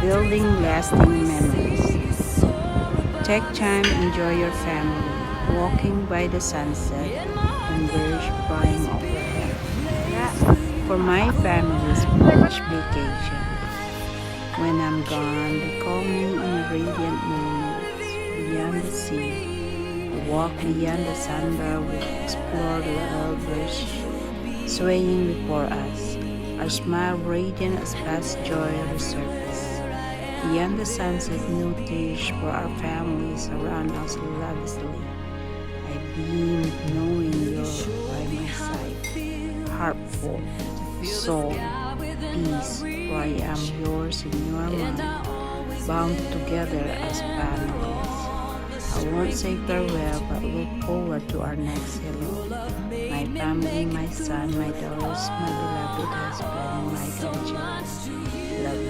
building lasting memories. Take time, enjoy your family, walking by the sunset and birds flying overhead. For my family's beach vacation. When I'm gone, the calming and radiant moments beyond the sea. A walk beyond the sandbar, we explore the lavishly swaying before us. Our smile radiant as past joy resurface. Beyond the sunset, new dish for our families around us lavishly. I beam knowing you're by my side. Heartful, soul, peace, for I am yours and you are mine, bound together as families. I won't say farewell, but look forward to our next hello. My family, my son, my daughters, my beloved husband, my grandchildren. Love you.